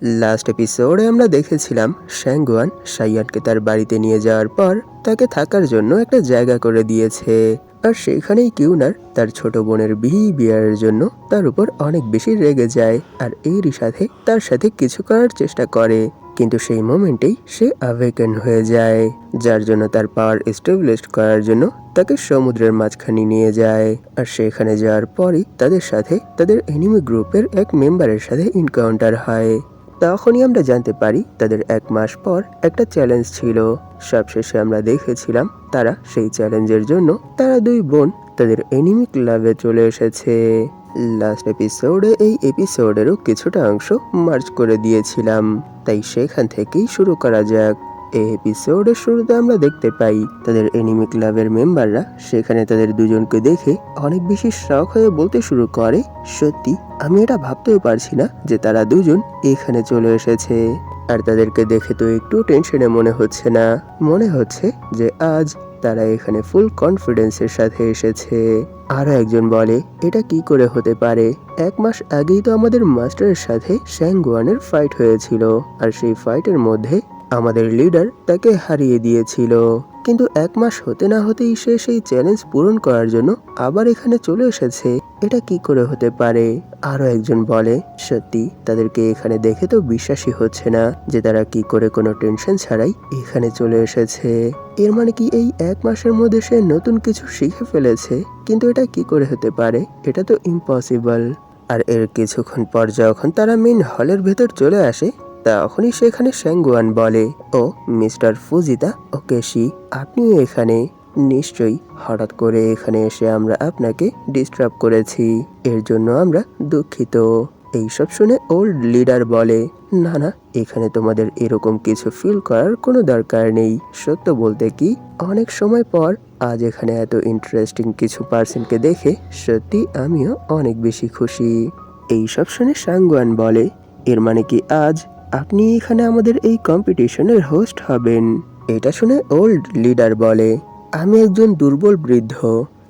Last এপিসোডে আমরা দেখেছিলাম শ্যাঙ্গুয়ান সাইয়ানকে তার বাড়িতে নিয়ে যাওয়ার পর তাকে থাকার জন্য একটা জায়গা করে দিয়েছে। আর সেখানেই কিউনার তার ছোট বোনের বিহেভিয়ারের জন্য তার উপর অনেক বেশি রেগে যায় আর এরই সাথে তার সাথে কিছু করার চেষ্টা করে, কিন্তু সেই মোমেন্টেই সে অ্যাওয়েকেন হয়ে যায়, যার জন্য তার পাওয়ার এস্টাবলিশ করার জন্য তাকে সমুদ্রের মাঝখানে নিয়ে যায়। আর সেখানে যাওয়ার পরই তাদের সাথে তাদের এনিমি গ্রুপের এক মেম্বারের সাথে এনকাউন্টার হয়। তখনই আমরা জানতে পারি তাদের 1 মাস পর একটা চ্যালেঞ্জ ছিল। সবশেষে আমরা দেখেছিলাম তারা সেই চ্যালেঞ্জের জন্য তারা 2 বোন তাদের এনিমি ক্লাবে চলে এসেছে। লাস্ট এপিসোডে এই এপিসোডেরও কিছুটা অংশ মার্চ করে দিয়েছিলাম, তাই সেখান থেকেই শুরু করা যাক। এই এপিসোডের শুরুতে আমরা দেখতে পাই তাদের এনিমি ক্লাবের মেম্বাররা সেখানে তাদের দুজনকে দেখে অনেক বেশি শখ হয়ে বলতে শুরু করে, সত্যি আমি এটা ভাবতেও পারছি না যে তারা দুজন এখানে চলে এসেছে। আর তাদেরকে দেখে তো একটু টেনশনে মনে হচ্ছে না, মনে হচ্ছে যে আজ তারা এখানে ফুল কনফিডেন্সের সাথে এসেছে। আরো একজন বলে, এটা কি করে হতে পারে? 1 মাস আগেই তো আমাদের মাস্টারের সাথে শ্যাঙ্গুয়ানের ফাইট হয়েছিল, আর সেই ফাইটের মধ্যে আমাদের লিডার তাকে হারিয়ে দিয়েছিল, কিন্তু 1 মাস হতে না হতেই সে সেই চ্যালেঞ্জ পূরণ করার জন্য আবার এখানে চলে এসেছে। এটা কি করে হতে পারে? আরো একজন বলে, সত্যি তাদেরকে এখানে দেখে তো বিশ্বাসই হচ্ছে না যে তারা কি করে কোনো টেনশন ছাড়াই এখানে চলে এসেছে। এর মানে কি এই 1 মাসের মধ্যে সে নতুন কিছু শিখে ফেলেছে? কিন্তু এটা কি করে হতে পারে? এটা তো ইম্পসিবল। আর এর কিছুক্ষণ পর যখন তারা মেইন হলের ভেতর চলে আসে, তখনই সেখানে শ্যাঙ্গুয়ান বলে, ও মিস্টার ফুজিতা ও কেশি, আপনিও এখানে? নিশ্চয়ই হঠাৎ করে এখানে এসে আমরা আপনাকে ডিস্টার্ব করেছি, এর জন্য আমরা দুঃখিত। এইসব শুনে ওল্ড লিডার বলে, না না, এখানে তোমাদের এরকম কিছু ফিল করার কোনো দরকার নেই। সত্য বলতে কি, অনেক সময় পর আজ এখানে এত ইন্টারেস্টিং কিছু পার্সনকে দেখে সত্যি আমিও অনেক বেশি খুশি। এইসব শুনে শ্যাঙ্গুয়ান বলে, এর মানে কি আজ আপনি এখানে আমাদের এই কম্পিটিশনের হোস্ট হবেন? এটা শুনে ওল্ড লিডার বলে, আমি একজন দুর্বল বৃদ্ধ,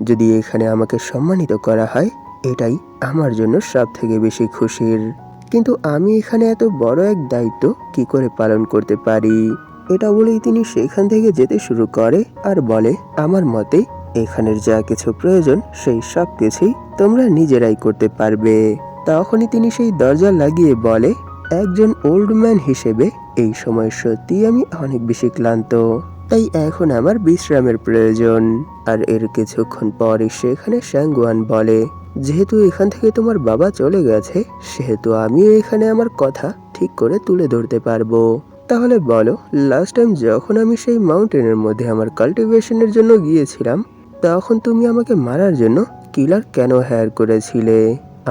যদি এখানে আমাকে সম্মানিত করা হয় এটাই আমার জন্য সব থেকে বেশি খুশির, কিন্তু আমি এখানে এত বড় এক দায়িত্ব কি করে পালন করতে পারি? এটা বলেই তিনি সেখান থেকে যেতে শুরু করে আর বলে, আমার মতে এখানের যা কিছু প্রয়োজন সেই সব কিছুই তোমরা নিজেরাই করতে পারবে। তখনই তিনি সেই দরজা লাগিয়ে বলে, একজন ওল্ড ম্যান হিসেবে এই সময় সত্যি আমি অনেক বেশি ক্লান্ত, তাই এখন আমার বিশ্রামের প্রয়োজন। আর এর কিছুক্ষণ পরই সেখানে শ্যাঙ্গুয়ান বলে, যেহেতু এখান থেকে তোমার বাবা চলে গেছে, সেহেতু আমিও এখানে আমার কথা ঠিক করে তুলে ধরতে পারবো। তাহলে বলো, লাস্ট টাইম যখন আমি সেই মাউন্টেনের মধ্যে আমার কাল্টিভেশনের জন্য গিয়েছিলাম, তখন তুমি আমাকে মারার জন্য কিলার কেন হায়ার করেছিলে?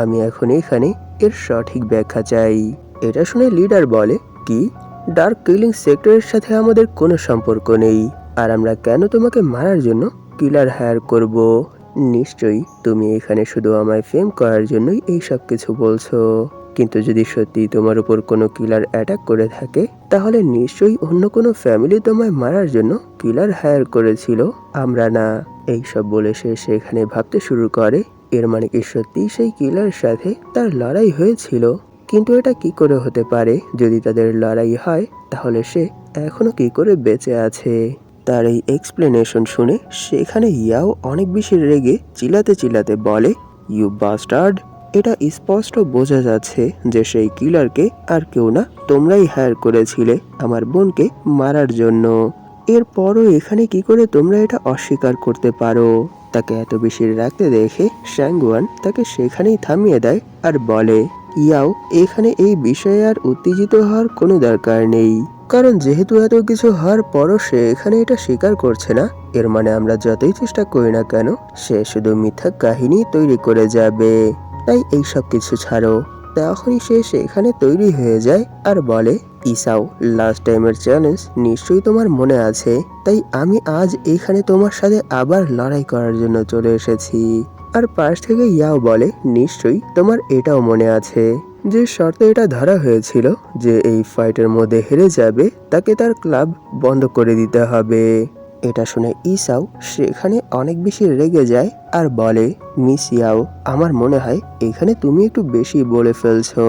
আমি এখন এখানে এর সঠিক ব্যাখ্যা চাই। এটা শুনে লিডার বলে, কি? ডার্ক কিলিং সেক্টরের সাথে আমাদের কোনো সম্পর্ক নেই, আর আমরা কেন তোমাকে মারার জন্য কিলার হায়ার করব? নিশ্চয়ই তুমি এখানে শুধু আমায় ফেম করার জন্যই এই সব কিছু বলছো, কিন্তু যদি সত্যি তোমার উপর কোনো কিলার অ্যাটাক করে থাকে, তাহলে নিশ্চয়ই অন্য কোনো ফ্যামিলি তোমায় মারার জন্য কিলার হায়ার করেছিল, আমরা না। এইসব বলে সে সেখানে ভাবতে শুরু করে, এর মানে কি সত্যি সেই কিলারের সাথে তার লড়াই হয়েছিল? কিন্তু এটা কি করে হতে পারে? যদি তাদের লড়াই হয় তাহলে সে এখনো কি করে বেঁচে আছে? তার এই এক্সপ্লেনেশন শুনে সেখানে ইয়াও অনেক বেশি রেগে চিল্লাতে চিল্লাতে বলে, ইউ বাস্টার্ড! এটা স্পষ্ট বোঝা যাচ্ছে যে সেই কিলারকে আর কেউ না, তোমরাই হায়ার করেছিলে আমার বোনকে মারার জন্য। এরপরও এখানে কি করে তোমরা এটা অস্বীকার করতে পারো? তাকে এত বেশি রাখতে দেখে শ্যাঙ্গুয়ান তাকে সেখানেই থামিয়ে দেয় আর বলে, ইয়াও, এখানে এই বিষয়ে আর উত্তেজিত হওয়ার কোনো দরকার নেই, কারণ যেহেতু এত কিছু হওয়ার পরও সে এখানে এটা স্বীকার করছে না, এর মানে আমরা যতই চেষ্টা করি না কেন সে শুধু মিথ্যা কাহিনী তৈরি করে যাবে। তাই এই সব কিছু ছাড়ো। তখনই সে সেখানে তৈরি হয়ে যায় আর বলে, ইসাও, লাস্ট টাইমের চ্যালেঞ্জ নিশ্চয়ই তোমার মনে আছে, তাই আমি আজ এখানে তোমার সাথে আবার লড়াই করার জন্য চলে এসেছি। আর পাশ থেকে ইয়াও বলে, নিশ্চয়ই তোমার এটাও মনে আছে যে শর্তে এটা ধরা হয়েছিল যে এই ফাইটের মধ্যে হেরে যাবে তাকে তার ক্লাব বন্ধ করে দিতে হবে। এটা শুনে ইসাও সেখানে অনেক বেশি রেগে যায় আর বলে, মিস ইয়াও, আমার মনে হয় এখানে তুমি একটু বেশি বলে ফেলছো।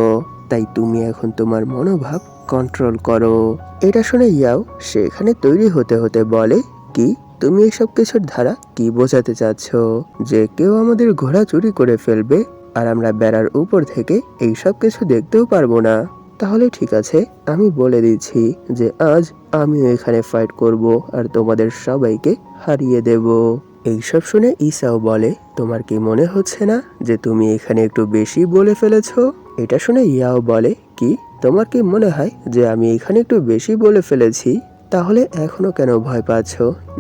তাই তুমি এখন তোমার মনোভাব কন্ট্রোল করো। এটা শুনে ইয়াও সেখানে তৈরি হতে হতে বলে, কি তুমি এসব কিছুর ধারা কি বোঝাতে চাচ্ছ? যে কেউ আমাদের ঘোড়া চুরি করে ফেলবে আর আমরা বেড়ার উপর থেকে এই সব কিছু দেখতেও পারবো না? তাহলে ঠিক আছে, আমি বলে দিচ্ছি যে আজ আমিও এখানে ফাইট করব আর তোমাদের সবাইকে হারিয়ে দেব। এইসব শুনে ঈসাও বলে, তোমার কি মনে হচ্ছে না যে তুমি এখানে একটু বেশি বলে ফেলেছো? এটা শুনে ইয়াও বলে, কি তোমার কি মনে হয় যে আমি এখানে একটু বেশি বলে ফেলেছি? তাহলে এখনো কেন ভয় পাচ্ছ?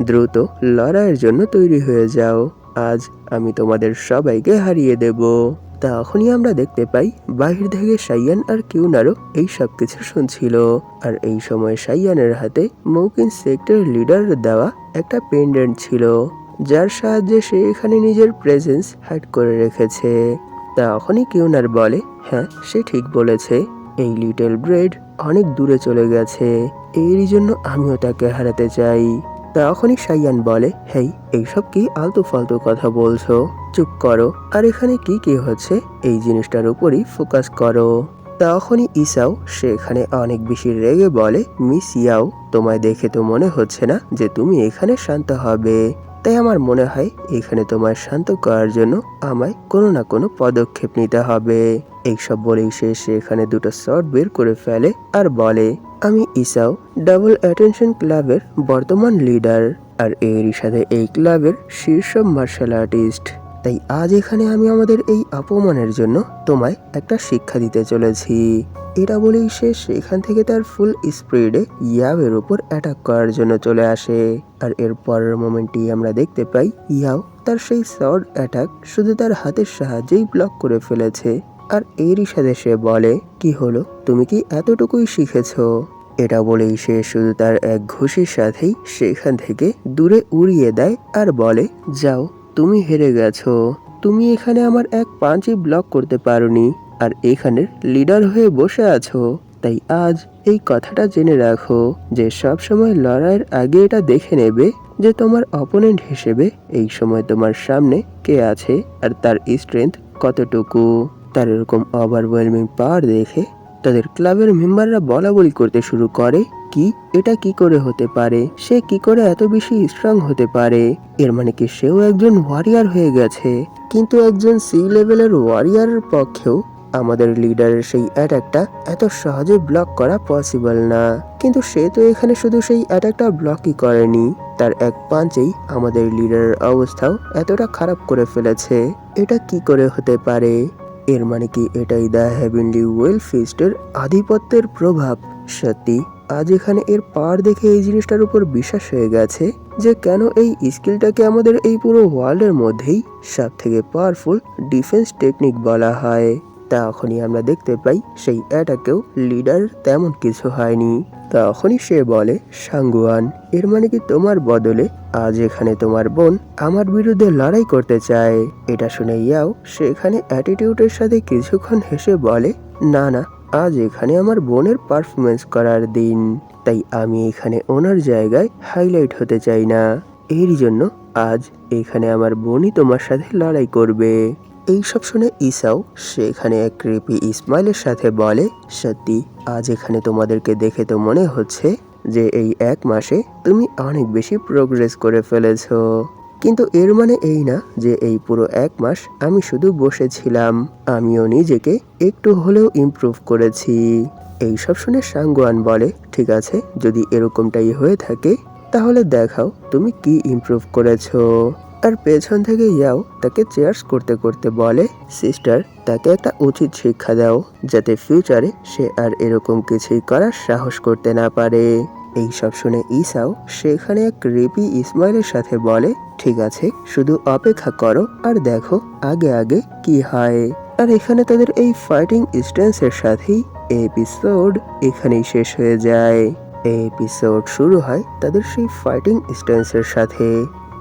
দ্রুত লড়াইয়ের জন্য তৈরি হয়ে যাও। আজ আমি তোমাদের সবাইকে হারিয়ে দেব। তখনই আমরা দেখতে পাই বাহির থেকে সাইয়ান আর কিউনারও এই সব কিছু শুনছিল। আর এই সময় সাইয়ানের হাতে মৌকিন সেক্টর লিডার দেওয়া একটা পেন্ডেন্ট ছিল, যার সাহায্যে সে এখানে নিজের প্রেজেন্স হাইড করে রেখেছে। তখনই কিউনার বলে, হ্যাঁ সে ঠিক বলেছে, এই লিটল ব্রেড অনেক দূরে চলে গেছে, এরই জন্য আমিও তাকে হারাতে চাই। তখনই সাইয়ান বলে, হেই এইসব কি আলতু ফালতু কথা বলছো? চুপ করো, আর এখানে কি কি হচ্ছে এই জিনিসটার উপরই ফোকাস করো। তখনই ইসাও সেখানে অনেক বেশি রেগে বলে, মিস ইয়াও, তোমায় দেখে তো মনে হচ্ছে না যে তুমি এখানে শান্ত হবে, তাই আমার মনে হয় এখানে তোমায় শান্ত করার জন্য আমায় কোনো না কোনো পদক্ষেপ নিতে হবে। এইসব বলেই সে সেখানে দুটো শট বের করে ফেলে আর বলে, আমি ইসাও, ডাবল অ্যাটেনশন ক্লাবের বর্তমান লিডার, আর এরই সাথে এই ক্লাবের শীর্ষ মার্শাল আর্টিস্ট। তাই আজ এখানে আমি আমাদের এই অপমানের জন্য তোমায় একটা শিক্ষা দিতে চলেছি। এটা বলেই সে সেখান থেকে তার ফুল স্পিডে ইয়াওয়ের উপর অ্যাটাক করার জন্য চলে আসে। আর এর পরের মোমেন্টই আমরা দেখতে পাই ইয়াও তার সেই শর্ট অ্যাটাক শুধু তার হাতের সাহায্যেই ব্লক করে ফেলেছে। আর এরই সাথে সে বলে, কি হলো, তুমি কি এতটুকুই শিখেছো? এটা বলেই সে শুধু তার এক ঘুষির সাথেই সেখান থেকে দূরে উড়িয়ে দেয় আর বলে, যাও, তুমি হেরে গেছো। তুমি এখানে আমার এক পাঁচই ব্লক করতে পারোনি আর এখানের লিডার হয়ে বসে আছো। তাই আজ এই কথাটা জেনে রাখো যে সব সময় লড়াইয়ের আগে এটা দেখে নেবে যে তোমার অপোনেন্ট হিসেবে এই সময় তোমার সামনে কে আছে আর তার স্ট্রেংথ কতটুকু। তার এরকম ওভারওয়েলমিং পাওয়ার দেখে তাদের ক্লাবের মেম্বাররা বলাবলি করতে শুরু করে, কি এটা কি করে হতে পারে, সে কি করে এত বেশি স্ট্রং হতে পারে? এর মানে কি সেও একজন ওয়ারিয়ার হয়ে গেছে? কিন্তু একজন সি লেভেলের ওয়ারিয়ারের পক্ষেও আমাদের লিডারের সেই অ্যাটাকটা এত সহজে ব্লক করা পসিবল না। কিন্তু সে তো এখানে শুধু সেই অ্যাটাকটা ব্লকই করেনি, তার এক পাঞ্চেই আমাদের লিডারের অবস্থাও এতটা খারাপ করে ফেলেছে। এটা কি করে হতে পারে? এর মানে কি এটাই দ্য হেভেনলি ওয়েল ফিস্টের আধিপত্যের প্রভাব? সত্যি আজ এখানে এর পাওয়ার দেখে এই জিনিসটার উপর বিশ্বাস হয়ে গেছে যে কেন এই স্কিলটাকে আমাদের এই পুরো ওয়ার্ল্ডের মধ্যেই সব থেকে পাওয়ারফুল ডিফেন্স টেকনিক বলা হয়। তখনই আমরা দেখতে পাই সেই অ্যাটাকেও লিডার তেমন কিছু হয়নি। তখনই সে বলে, সাঙ্গুয়ান, এর মানে কি তোমার বদলে আজ এখানে তোমার বোন আমার বিরুদ্ধে লড়াই করতে চায়? এটা শুনে ইয়াও সেখানে অ্যাটিটিউডের সাথে কিছুক্ষণ হেসে বলে, না না, আজ এখানে আমার বোনের পারফরমেন্স করার দিন, তাই আমি এখানে ওনার জায়গায় হাইলাইট হতে চাই না। এরই জন্য আজ এখানে আমার বোনই তোমার সাথে লড়াই করবে। এইসব শুনে ইসাও সেখানে এক ক্রিপি ইসমাইলের সাথে বলে, সত্যি আজ এখানে তোমাদেরকে দেখে তো মনে হচ্ছে যে এই এক মাসে তুমি অনেক বেশি প্রোগ্রেস করে ফেলেছো। কিন্তু এর মানে এই না যে এই পুরো এক মাস আমি শুধু বসেছিলাম, আমিও নিজেকে একটু হলেও ইমপ্রুভ করেছি। এইসব শুনে সাঙ্গুয়ান বলে, ঠিক আছে, যদি এরকমটাই হয়ে থাকে তাহলে দেখাও তুমি কি ইমপ্রুভ করেছো। আর পেছন থেকে ইয়াও তাকে চেয়ার্স করতে করতে বলে, সিস্টার, তাকে একটা উচিত শিক্ষা দাও যাতে ফিউচারে সে আর এরকম কিছুই করার সাহস করতে না পারে। এই সব শুনে ইসাও সেখানে এক রিপি ইসমাইলের সাথে বলে, ঠিক আছে, শুধু অপেক্ষা করো আর দেখো আগে আগে কি হয়। আর এখানে তাদের এই ফাইটিং স্ট্যান্সের সাথেই এপিসোড এখানেই শেষ হয়ে যায়। এই এপিসোড শুরু হয় তাদের সেই ফাইটিং স্ট্যান্সের সাথে।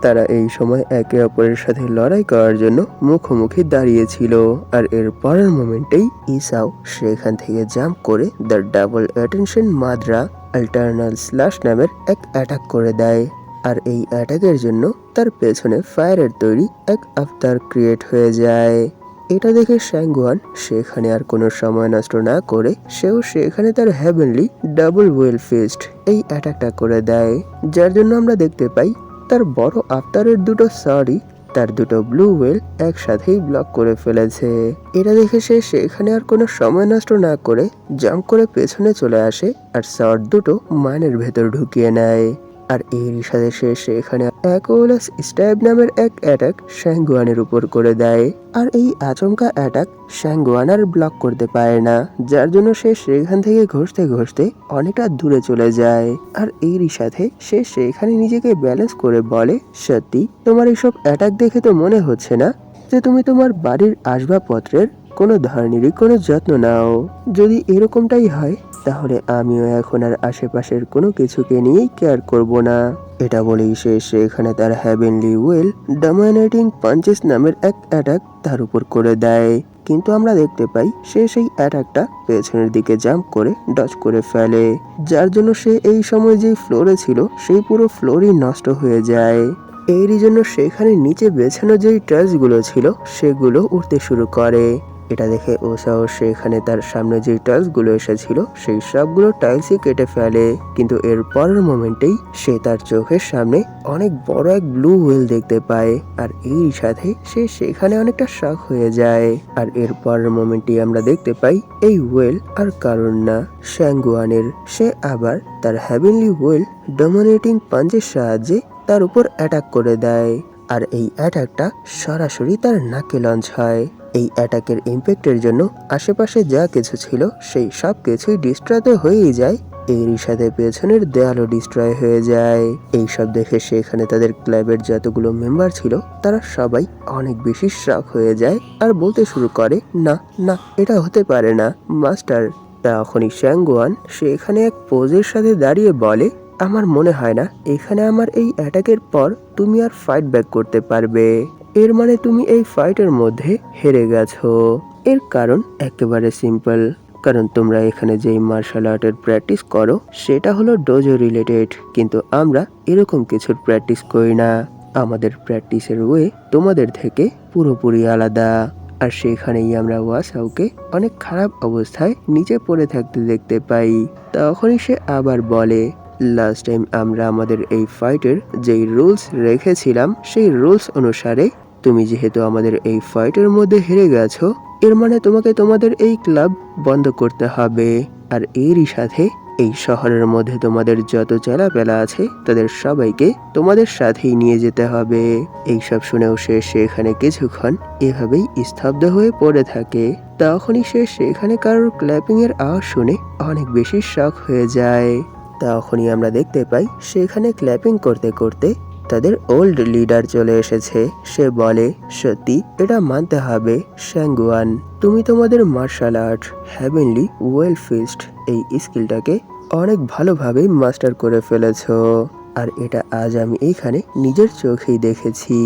তারা এই সময় একে অপরের সাথে লড়াই করার জন্য মুখোমুখি দাঁড়িয়েছিল। আর এর পরের মোমেন্টেই ইসাও সেখান থেকে জাম্প করে দ্য ডাবল অ্যাটেনশন মাদ্রা আল্টারনাল স্ল্যাশ নামের এক অ্যাটাক করে দেয়। আর এই অ্যাটাকের জন্য তার পেছনে ফায়ারের তৈরি এক আফতার ক্রিয়েট হয়ে যায়। এটা দেখে শ্যাঙ্গুয়ান সেখানে আর কোনো সময় নষ্ট না করে সেও সেখানে তার হেভেনলি ডাবল ওয়েল ফিস্ট এই অ্যাটাকটা করে দেয়, যার জন্য আমরা দেখতে পাই তার বড় আফতারের দুটো সরি তার দুটো ব্লু ওয়েল একসাথেই ব্লক করে ফেলেছে। এটা দেখে সে সেখানে আর কোনো সময় নষ্ট না করে জাম্প করে পেছনে চলে আসে আর শট দুটো মাইনের ভেতর ঢুকিয়ে নেয়। আর এরই সাথে সে সেখানে অ্যাকোলাস স্ট্যাব নামের এক অ্যাটাক শ্যাঙ্গুয়ানের উপর করে দেয়। আর এই আচমকা অ্যাটাক শ্যাঙ্গুয়ান আর ব্লক করতে পারে না, যার জন্য সে সেখান থেকে ঘষতে ঘষতে অনেকটা দূরে চলে যায়। আর এরই সাথে সে সেখানে নিজেকে ব্যালেন্স করে বলে, সত্যি তোমার এইসব অ্যাটাক দেখে তো মনে হচ্ছে না যে তুমি তোমার বাড়ির আসবাবপত্রের কোনো ধরনেরই কোনো যত্ন নাও। যদি এরকমটাই হয় তাহলে আমিও এখন আর আশেপাশের কোনো কিছুকে নিয়েই কেয়ার করব না। এটা বলেই সে সেখানে তার হ্যাভেনলি ওয়েল ডমিনেটিং পাঞ্চেস নামের এক অ্যাটাক তার উপর করে দেয়। কিন্তু আমরা দেখতে পাই সে সেই অ্যাটাকটা পেছনের দিকে জাম্প করে ডজ করে ফেলে, যার জন্য সে এই সময় যেই ফ্লোরে ছিল সেই পুরো ফ্লোরই নষ্ট হয়ে যায়। এরই জন্য সেখানে নিচে বেছানো যেই টাইলসগুলো ছিল সেগুলো উঠতে শুরু করে। এটা দেখে ওসাও সেখানে তার সামনে যে টাইলসগুলো এসেছিল সেই সবগুলো টাইলসই কেটে ফেলে, কিন্তু এর পরের মোমেন্টেই সে তার চোখের সামনে অনেক বড় এক ব্লু হুইল দেখতে পায়। আর এই সাথে সে সেখানে অনেকটা শক হয়ে যায়। আর এর পরের মোমেন্টেই আমরা দেখতে পাই এই হুইল আর কারণ না, শ্যাঙ্গুয়ানের। সে আবার তার হ্যাভেনলি হুইল ডমিনেটিং পাঞ্চের সাহায্যে তার উপর অ্যাটাক করে দেয়। আর এই অ্যাটাকটা সরাসরি তার নাকে লঞ্চ হয়। এই অ্যাটাকের ইম্প্যাক্টের জন্য আশেপাশে যা কিছু ছিল সেই সব কিছুই ডিস্ট্রয় তো হয়েই যায়, এরই সাথে পেছনের দেয়ালও ডিস্ট্রয় হয়ে যায়। এইসব দেখে সেখানে তাদের ক্লাবের যতগুলো মেম্বার ছিল তারা সবাই অনেক বেশি শক হয়ে যায় আর বলতে শুরু করে, না না, এটা হতে পারে না মাস্টার। তখনই শ্যাঙ্গুয়ান সেখানে এক পোজের সাথে দাঁড়িয়ে বলে, আমার মনে হয় না এখানে আমার এই অ্যাটাকের পর তুমি আর ফাইট ব্যাক করতে পারবে। এর মানে তুমি এই ফাইটের মধ্যে হেরে গেছো। এর কারণ একেবারে সিম্পল, কারণ তোমরা এখানে যেই মার্শাল আর্টের প্র্যাকটিস করো সেটা হলো ডোজো রিলেটেড, কিন্তু আমরা এরকম কিছুর প্র্যাকটিস করি না। আমাদের প্র্যাকটিসের ওয়ে তোমাদের থেকে পুরোপুরি আলাদা। আর সেখানেই আমরা ওয়াসাওকে অনেক খারাপ অবস্থায় নিচে পড়ে থাকতে দেখতে পাই। তখনই সে আবার বলে, লাস্ট টাইম আমরা আমাদের এই ফাইটের যেই রুলস রেখেছিলাম সেই রুলস অনুসারে তুমি যেহেতু আমাদের এই ফাইটের মধ্যে হেরে গেছো, এর মানে তোমাকে তোমাদের এই ক্লাব বন্ধ করতে হবে। আর এরই সাথে এই শহরের মধ্যে তোমাদের যত চেলাপেলা আছে তাদের সবাইকে তোমাদের সাথেই নিয়ে যেতে হবে। এইসব শুনেও সে সেখানে কিছুক্ষণ এভাবেই স্তব্ধ হয়ে পড়ে থাকে। তখনই সে সেখানে কারোর ক্ল্যাপিং এর আওয়াজ শুনে অনেক বেশি শক হয়ে যায়। তখনই আমরা দেখতে পাই সেখানে ক্ল্যাপিং করতে করতে তাদের ওল্ড লিডার চলে এসেছে। সে বলে, সত্যি এটা মানতে হবে শ্যাঙ্গুয়ান, তুমি তোমাদের martial art heavenly well fist এই স্কিলটাকে অনেক ভালোভাবে মাস্টার করে ফেলেছো। আর এটা আজ আমি এইখানে নিজের চোখেই দেখেছি।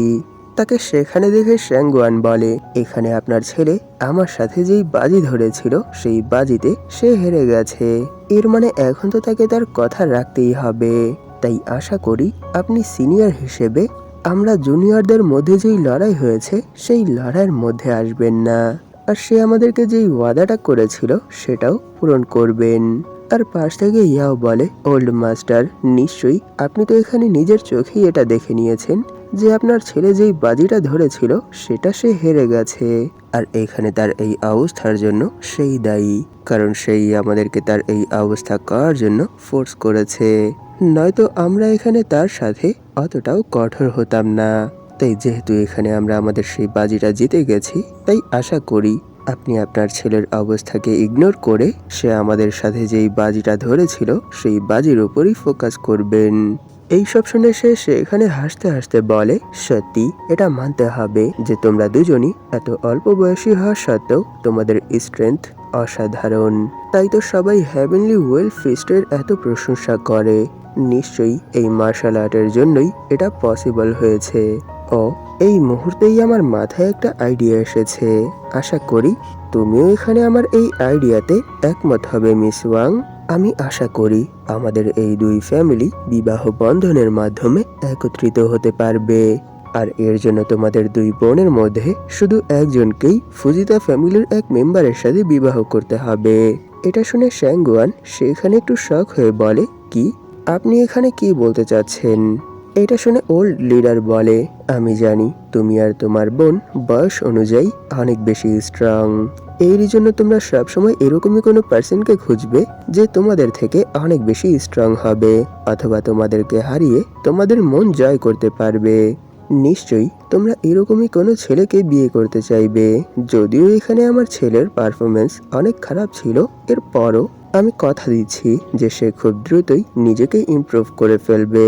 তাকে সেখানে দেখে শ্যাঙ্গুয়ান বলে, এখানে আপনার ছেলে আমার সাথে যেই বাজি ধরেছিল সেই বাজিতে সে হেরে গেছে, এর মানে এখন তো তাকে তার কথা রাখতেই হবে। তাই আশা করি আপনি সিনিয়র হিসেবে আমরা জুনিয়রদের মধ্যে যেই লড়াই হয়েছে সেই লড়াইয়ের মধ্যে আসবেন না। আর সে আমাদেরকে যেই ওয়াদাটা করেছিল সেটাও পূরণ করবেন। তার পাশ থেকে ইয়াও বলে, ওল্ড মাস্টার, নিশ্চয়ই আপনি তো এখানে নিজের চোখেই এটা দেখে নিয়েছেন যে আপনার ছেলে যেই বাজিটা ধরেছিল সেটা সে হেরে গেছে। আর এখানে তার এই অবস্থার জন্য সেই দায়ী, কারণ সেই আমাদেরকে তার এই অবস্থা করার জন্য ফোর্স করেছে, নয়তো আমরা এখানে তার সাথে অতটাও কঠোর হতাম না। তাই যেহেতু এখানে আমরা আমাদের সেই বাজিটা জিতে গেছি, তাই আশা করি আপনি আপনার ছেলের অবস্থাকে ইগনোর করে সে আমাদের সাথে যেই বাজিটা ধরেছিল সেই বাজির উপরই ফোকাস করবেন। এইসব শুনে সে সেখানে হাসতে হাসতে বলে, সত্যি এটা মানতে হবে যে তোমরা দুজনই এত অল্প বয়সী হওয়া সত্ত্বেও তোমাদের স্ট্রেংথ অসাধারণ। তাই তো সবাই হ্যাভেনলি ওয়েল ফিস্টের এত প্রশংসা করে। নিশ্চয়ই এই মার্শাল আর্টের জন্যই এটা পসিবল হয়েছে। ও এই মুহূর্তেই আমার মাথায় একটা আইডিয়া এসেছে। আশা করি তুমিও এখানে আমার এই আইডিয়াতে একমত হবে মিস ওয়াং। আমি আশা করি আমাদের এই দুই ফ্যামিলি বিবাহ বন্ধনের মাধ্যমে একত্রিত হতে পারবে। আর এর জন্য তোমাদের দুই বোনের মধ্যে শুধু একজনকেই ফুজিতা ফ্যামিলির এক মেম্বারের সাথে বিবাহ করতে হবে। এটা শুনে শ্যাঙ্গুয়ান সেখানে একটু শক হয়ে বলে, কি? আপনি এখানে কি বলতে চাচ্ছেন? এটা শুনে ওল্ড লিডার বলে, আমি জানি তুমি আর তোমার বোন বয়স অনুযায়ী অনেক বেশি স্ট্রং। এরই জন্য তোমরা সবসময় এরকমই কোনো পার্সনকে খুঁজবে যে তোমাদের থেকে অনেক বেশি স্ট্রং হবে, অথবা তোমাদেরকে হারিয়ে তোমাদের মন জয় করতে পারবে। নিশ্চয়ই তোমরা এরকমই কোনো ছেলেকে বিয়ে করতে চাইবে। যদিও এখানে আমার ছেলের পারফরমেন্স অনেক খারাপ ছিল, এরপরও আমি কথা দিচ্ছি যে সে খুব দ্রুতই নিজেকে ইমপ্রুভ করে ফেলবে।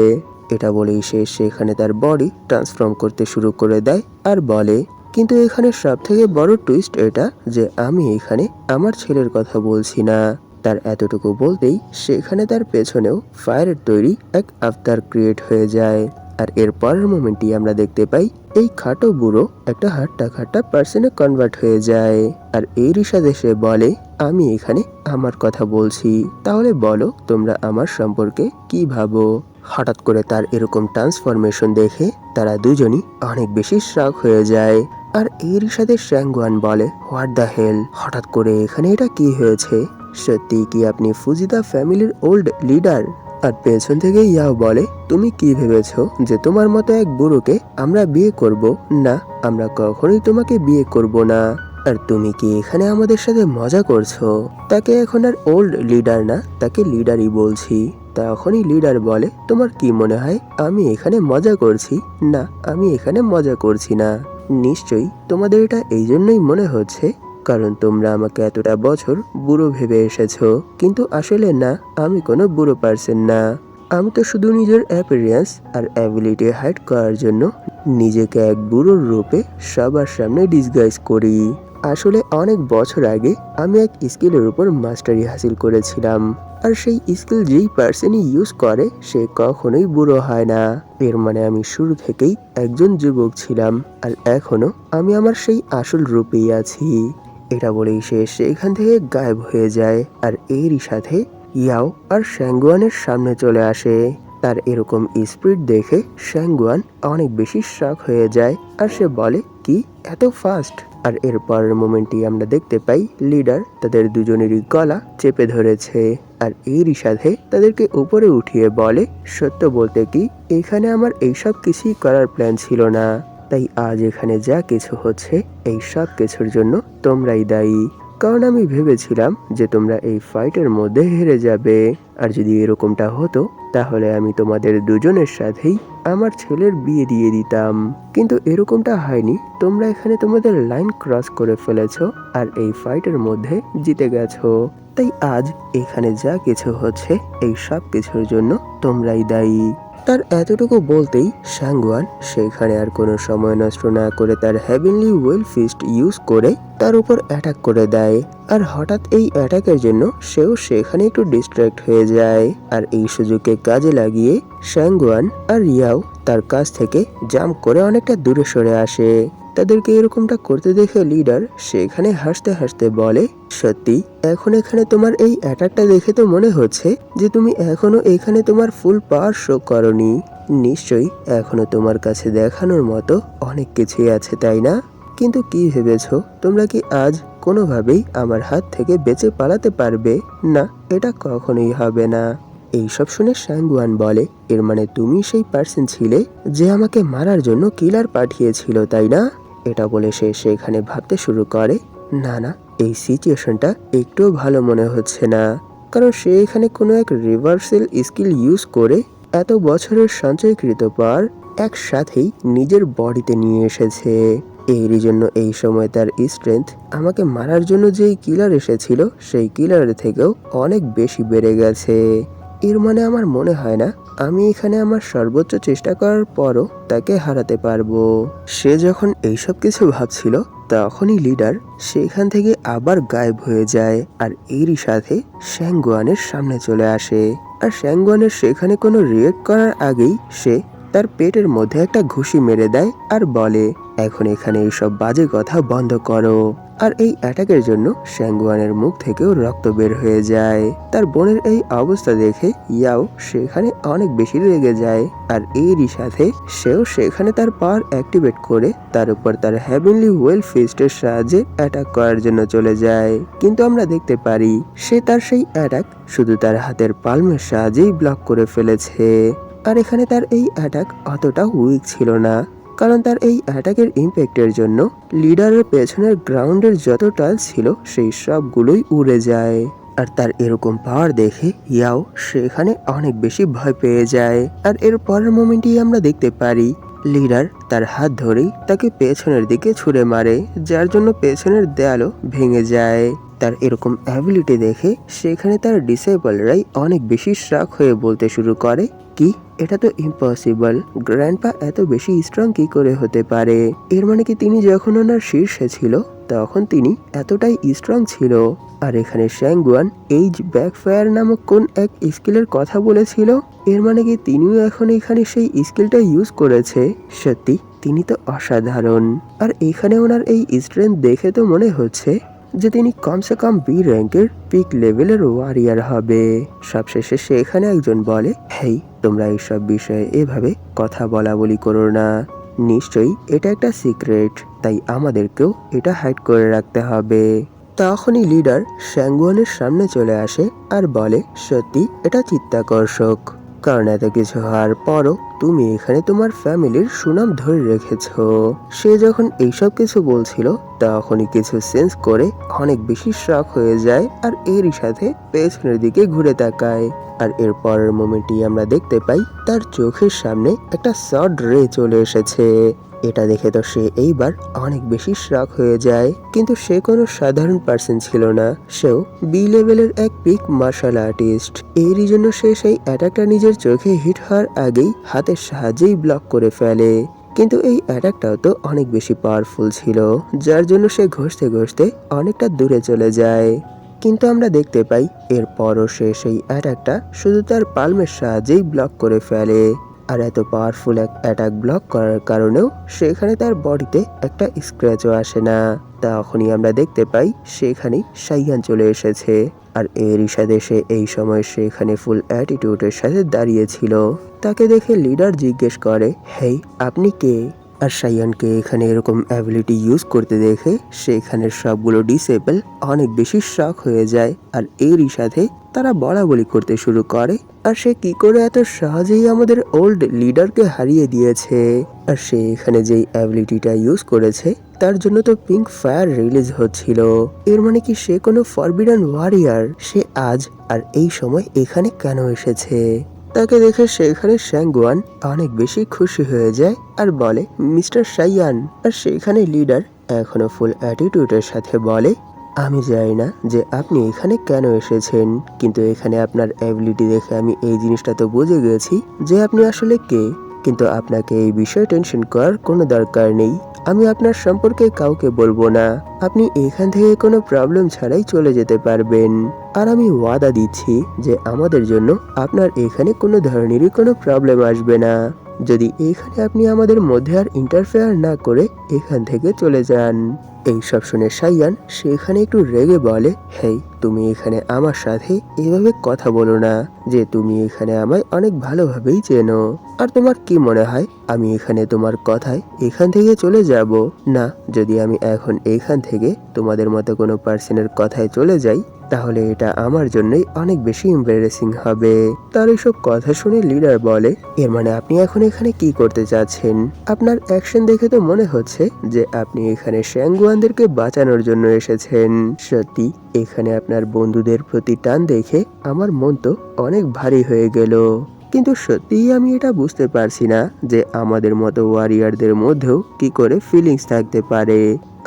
এটা বলেই সে সেখানে তার বডি ট্রান্সফর্ম করতে শুরু করে দেয় আর বলে, কিন্তু এখানে সব থেকে বড় টুইস্ট এটা যে আমি এখানে আমার ছেলের কথা বলছি না। তার এতটুকু বলতেই সেখানে তার পেছনেও ফায়ারের তৈরি এক আফতার ক্রিয়েট হয়ে যায়। আর এর পরের মোমেন্টই আমরা দেখতে পাই এই খাটো বুড়ো একটা হাট্টা খাট্টা পার্সনে কনভার্ট হয়ে যায়। আর এরই সাথে সে বলে, আমি এখানে আমার কথা বলছি, তাহলে বলো তোমরা আমার সম্পর্কে কি ভাবো? হঠাৎ করে তার এরকম ট্রান্সফরমেশন দেখে তারা দুজনই অনেক বেশি শক হয়ে যায়। আর এরই সাথে শ্যাঙ্গুয়ান বলে, হোয়াট দ্য হেল, হঠাৎ করে এখানে এটা কি হয়েছে? সত্যি কি আপনি ফুজিতা ফ্যামিলির ওল্ড লিডার? আর পেছন থেকে ইয়াও বলে, তুমি কি ভেবেছো যে তোমার মতো এক বুড়োকে আমরা বিয়ে করব? না, আমরা কখনোই তোমাকে বিয়ে করব না। আর তুমি কি এখানে আমাদের সাথে মজা করছো? তাকে এখন আর ওল্ড লিডার না, তাকে লিডারই বলছি। তখনই লিডার বলে, তোমার কি মনে হয় আমি এখানে মজা করছি? না, আমি এখানে মজা করছি না। নিশ্চয়ই তোমাদের এটা এই জন্যই মনে হচ্ছে কারণ তোমরা আমাকে এতটা বছর বুড়ো ভেবে এসেছো, কিন্তু আসলে না, আমি কোনো বুড়ো পারসন না। আমি তো শুধু নিজের অ্যাপিয়ারেন্স আর অ্যাবিলিটি হাইড করার জন্য নিজেকে এক বুড়োর রূপে সবার সামনে ডিসগাইজ করি। আসলে অনেক বছর আগে আমি এক স্কিলের উপর মাস্টারি হাসিল করেছিলাম, আর সেই স্কিল যেই পার্সনই ইউজ করে সে কখনোই বুড়ো হয় না। এর মানে আমি শুরু থেকেই একজন যুবক ছিলাম, আর এখনো আমি আমার সেই আসল রূপেই আছি। এটা বলেই সে সেখান থেকে গায়েব হয়ে যায়। আর এরই সাথে ইয়াও আর শ্যাঙ্গুয়ানের সামনে চলে আসে। তার এরকম স্পিড দেখে শ্যাঙ্গুয়ান অনেক বেশি শক হয়ে যায় আর সে বলে, কি এত ফাস্ট? আর এর পরের মোমেন্টই আমরা দেখতে পাই লিডার তাদের দুজনেরই গলা চেপে ধরেছে। আর এরই সাথে তাদেরকে উপরে উঠিয়ে বলে, সত্য বলতে কি এখানে আমার এইসব কিছুই করার প্ল্যান ছিল না, তাই আজ এখানে যা কিছু হচ্ছে এই সব কিছুর জন্য তোমরাই দায়ী। কারণ আমি ভেবেছিলাম যে তোমরা এই ফাইটের মধ্যে হেরে যাবে, আর যদি এরকমটা হতো তাহলে আমি তোমাদের দুজনের সাথেই আমার ছেলের বিয়ে দিয়ে দিতাম। কিন্তু এরকমটা হয়নি, তোমরা এখানে তোমাদের লাইন ক্রস করে ফেলেছো আর এই ফাইটের মধ্যে জিতে গেছো। তাই আজ এখানে যা কিছু হচ্ছে এই সব কিছুর জন্য তোমরাই দায়ী। তার এতটুকু বলতেই শ্যাঙ্গুয়ান সেখানে আর কোনো সময় নষ্ট না করে তার হেভেনলি ওয়েল ফিস্ট ইউজ করে তার উপর অ্যাটাক করে দেয়। আর হঠাৎ এই অ্যাটাকের জন্য সেও সেখানে একটু ডিস্ট্র্যাক্ট হয়ে যায়। আর এই সুযোগকে কাজে লাগিয়ে শ্যাঙ্গুয়ান আর রিয়াও তার কাছ থেকে জাম্প করে অনেকটা দূরে সরে আসে। তাদেরকে এরকমটা করতে দেখে লিডার সেখানে হাসতে হাসতে বলে, সত্যি এখন এখানে তোমার এই অ্যাটাকটা দেখে তো মনে হচ্ছে যে তুমি এখনো এখানে তোমার ফুল পাওয়ার শো করনি। নিশ্চয়ই এখনো তোমার কাছে দেখানোর মতো অনেক কিছুই আছে, তাই না? কিন্তু কি ভেবেছো তোমরা কি আজ কোনোভাবেই আমার হাত থেকে বেঁচে পালাতে পারবে? না, এটা কখনোই হবে না। এইসব শুনে শ্যাঙ্গুয়ান বলে, এর মানে তুমি সেই পার্সন ছিলে যে আমাকে মারার জন্য কিলার পাঠিয়েছিল, তাই না? এটা বলে সে সেখানে ভাবতে শুরু করে, না না, এই সিচুয়েশনটা একটুও ভালো মনে হচ্ছে না। কারণ সে এখানে কোনো এক রিভার্সাল স্কিল ইউজ করে এত বছরের সঞ্চয়কৃত পাওয়ার একসাথেই নিজের বডিতে নিয়ে এসেছে। এরই জন্য এই সময় তার স্ট্রেংথ আমাকে মারার জন্য যেই কিলার এসেছিল সেই কিলারের থেকেও অনেক বেশি বেড়ে গেছে। এর মানে আমার মনে হয় না আমি এখানে আমার সর্বোচ্চ চেষ্টা করার পরও তাকে হারাতে পারবো। সে যখন এইসব কিছু ভাবছিল তখনই লিডার সেখান থেকে আবার গায়েব হয়ে যায়। আর এরই সাথে শ্যাঙ্গুয়ানের সামনে চলে আসে। আর শ্যাঙ্গুয়ানের সেখানে কোনো রিয়েক্ট করার আগেই সে তার পেটের মধ্যে একটা ঘুষি মেরে দেয় আর বলে, এখন এখানে এইসব বাজে কথা বন্ধ করো। আর এই অ্যাটাকের জন্য শ্যাঙ্গুয়ানের মুখ থেকেও রক্ত বের হয়ে যায়। তার বোনের এই অবস্থা দেখে ইয়াও সেখানে অনেক বেশি রেগে যায়, আর এরই সাথে সেও সেখানে তার পাওয়ার অ্যাক্টিভেট করে তার উপর তার হেভেনলি ওয়েল ফিস্টের সাহায্যে অ্যাটাক করার জন্য চলে যায়। কিন্তু আমরা দেখতে পারি সে তার সেই অ্যাটাক শুধু তার হাতের পালমের সাহায্যেই ব্লক করে ফেলেছে। আর এখানে তার এই অ্যাটাক অতটা উইক ছিল না, কারণ তার এই অ্যাটাকের ইম্প্যাক্টের জন্য লিডারের পেছনের গ্রাউন্ডের যত টাইল ছিল সেই সবগুলোই উড়ে যায়। আর তার এরকম পাওয়ার দেখে ইয়াও সেখানে অনেক বেশি ভয় পেয়ে যায়। আর এর পরের মোমেন্টেই আমরা দেখতে পারি লিডার তার হাত ধরেই তাকে পেছনের দিকে ছুঁড়ে মারে, যার জন্য পেছনের দেয়ালও ভেঙে যায়। তার এরকম অ্যাবিলিটি দেখে সেখানে তার ডিসেবলরাই অনেক বেশি শক হয়ে বলতে শুরু করে, কি এটা তো ইম্পসিবল, গ্র্যান্ডপা এত বেশি স্ট্রং কি করে হতে পারে? এর মানে কি তিনি যখন ওনার শীর্ষে ছিল তখন তিনি এতটাই স্ট্রং ছিল? আর এখানে শ্যাঙ্গুয়ান এইজ ব্যাকফায়ার নামক কোন এক স্কিলের কথা বলেছিল, এর মানে কি তিনিও এখন এখানে সেই স্কিলটা ইউজ করেছে? সত্যি তিনি তো অসাধারণ। আর এখানে ওনার এই স্ট্রেংথ দেখে তো মনে হচ্ছে যে তিনি কমসে কম বি র্যাঙ্কের পিক লেভেলের ওয়ারিয়ার হবে। সবশেষে সেখানে একজন বলে, হেই তোমরা এইসব বিষয়ে এভাবে কথা বলা বলি করো না, নিশ্চয়ই এটা একটা সিক্রেট, তাই আমাদেরকেও এটা হাইড করে রাখতে হবে। তখনই লিডার শ্যাঙ্গুয়ানের সামনে চলে আসে আর বলে, সত্যি এটা চিত্তাকর্ষক, কারণ এত কিছু হওয়ার পরও তুমি এখানে তোমার ফ্যামিলির সুনাম ধরে রেখেছ। সে যখন এইসব কিছু বলছিল তখনই কিছু সেন্স করে অনেক বেশি শক হয়ে যায়, আর এরই সাথে পেছনের দিকে ঘুরে তাকায়। আর এর পরের মোমেন্টেই আমরা দেখতে পাই তার চোখের সামনে একটা শর্ট রে চলে এসেছে। এটা দেখে তো সে এইবার অনেক বেশি শক হয়ে যায়, কিন্তু সে কোনো সাধারণ পার্সন ছিল না, সেও বি লেভেলের এক পিক মার্শাল আর্টিস্ট। এরই জন্য সে সেই অ্যাটাকটা নিজের চোখে হিট হওয়ার আগেই হাতের সাহায্যেই ব্লক করে ফেলে। কিন্তু এই অ্যাটাকটাও তো অনেক বেশি পাওয়ারফুল ছিল, যার জন্য সে ঘষতে ঘষতে অনেকটা দূরে চলে যায়। কিন্তু আমরা দেখতে পাই এরপরও সে সেই অ্যাটাকটা শুধু তার পালমের সাহায্যেই ব্লক করে ফেলে। আর এত পাওয়ারফুল এক অ্যাটাক ব্লক করার কারণেও সেখানে তার বডিতে একটা স্ক্র্যাচও আসে না। তখনই আমরা দেখতে পাই সেখানে সাইয়ান চলে এসেছে, আর এরই সাথে সে এই সময় সেখানে ফুল অ্যাটিটিউডের সাথে দাঁড়িয়েছিল। তাকে দেখে লিডার জিজ্ঞেস করে, হেই আপনি কে? আর সাইয়ানকে এখানে এরকম অ্যাবিলিটি ইউজ করতে দেখে সেখানের সবগুলো ডিসেবল অনেক বেশি শক হয়ে যায়, আর এরই সাথে তারা বলাবলি করতে শুরু করে, আর সে কি করে এত সহজেই আমাদের ওল্ড লিডারকে হারিয়ে দিয়েছে। আর সে এখানে যেই অ্যাবিলিটিটা ইউজ করেছে তার জন্য তো পিঙ্ক ফায়ার রিলিজ হচ্ছিল, এর মানে কি সে কোনো ফরবিডেন ওয়ারিয়ার? সে আজ আর এই সময় এখানে কেন এসেছে? তাকে দেখে সেখানে শ্যাঙ্গুয়ান অনেক বেশি খুশি হয়ে যায় আর বলে, মিস্টার সাইয়ান। আর সেখানে লিডার এখনো ফুল অ্যাটিটিউডের সাথে বলে, আমি জানি না যে আপনি এখানে কেন এসেছেন, কিন্তু এখানে আপনার অ্যাবিলিটি দেখে আমি এই জিনিসটা তো বুঝে গেছি যে আপনি আসলে কে। কিন্তু আপনাকে এই বিষয়ে টেনশন করার কোনো দরকার নেই, আমি আপনার সম্পর্কে কাউকে বলবো না, আপনি এখান থেকে কোনো প্রবলেম ছাড়াই চলে যেতে পারবেন। আর আমি ওয়াদা দিচ্ছি যে আমাদের জন্য আপনার এখানে কোনো ধরনেরই কোনো প্রবলেম আসবে না, যদি এখানে আপনি আমাদের মধ্যে আর ইন্টারফেয়ার না করে এখান থেকে চলে যান। এইসব শুনে সাইয়ান সেখানে একটু রেগে বলে, হেই তুমি এখানে আমার সাথে এভাবে কথা বলো না, যে তুমি এখানে আমায় অনেক ভালোভাবেই চেনো। আর তোমার কি মনে হয় আমি এখানে তোমার কথায় এখান থেকে চলে যাব? না, যদি আমি এখন এখান থেকে তোমাদের মতো কোনো পার্সনের কথায় চলে যাই তাহলে এটা আমার জন্যই অনেক বেশি এম্বারেসিং হবে। তার এইসব কথা শুনে লিডার বলে, এর মানে আপনি এখন এখানে কি করতে চাচ্ছেন? আপনার অ্যাকশন দেখে তো মনে হচ্ছে যে আপনি এখানে শ্যাঙ্গুয়ানদেরকে বাঁচানোর জন্য এসেছেন। সত্যি এখানে আপনার বন্ধুদের প্রতি টান দেখে আমার মন তো অনেক ভারী হয়ে গেল, কিন্তু সত্যিই আমি এটা বুঝতে পারছি না যে আমাদের মতো ওয়ারিয়ারদের মধ্যেও কি করে ফিলিংস থাকতে পারে।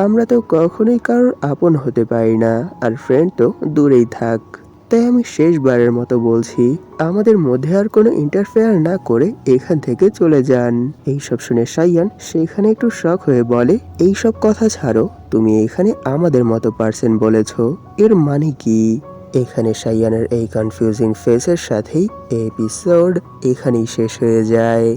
আমরা তো কখনোই কারোর আপন হতে পারি না, আর ফ্রেন্ড তো দূরেই থাক। তাই আমি শেষবারের মতো বলছি, আমাদের মধ্যে আর কোনো ইন্টারফেয়ার না করে এখান থেকে চলে যান। এইসব শুনে সাইয়ান সেখানে একটু শক হয়ে বলে, এইসব কথা ছাড়ো, তুমি এখানে আমাদের মতো পার্সন বলেছো, এর মানে কি? এখানে সাইয়ানের এই কনফিউজিং ফেসের সাথেই এপিসোড এখানেই শেষ হয়ে যায়।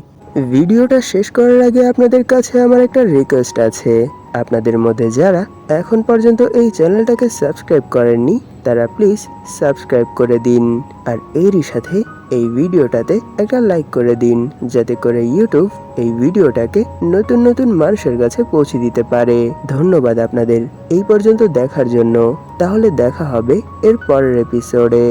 ভিডিওটা শেষ করার আগে আপনাদের কাছে আমার একটা রিকোয়েস্ট আছে। আপনাদের মধ্যে যারা এখন পর্যন্ত এই চ্যানেলটাকে সাবস্ক্রাইব করেননি তারা প্লিজ সাবস্ক্রাইব করে দিন, আর এরই সাথে এই ভিডিওটাতে একটা লাইক করে দিন, যাতে করে ইউটিউব এই ভিডিওটাকে নতুন নতুন মানুষের কাছে পৌঁছে দিতে পারে। ধন্যবাদ আপনাদের এই পর্যন্ত দেখার জন্য। তাহলে দেখা হবে এর পরের এপিসোডে।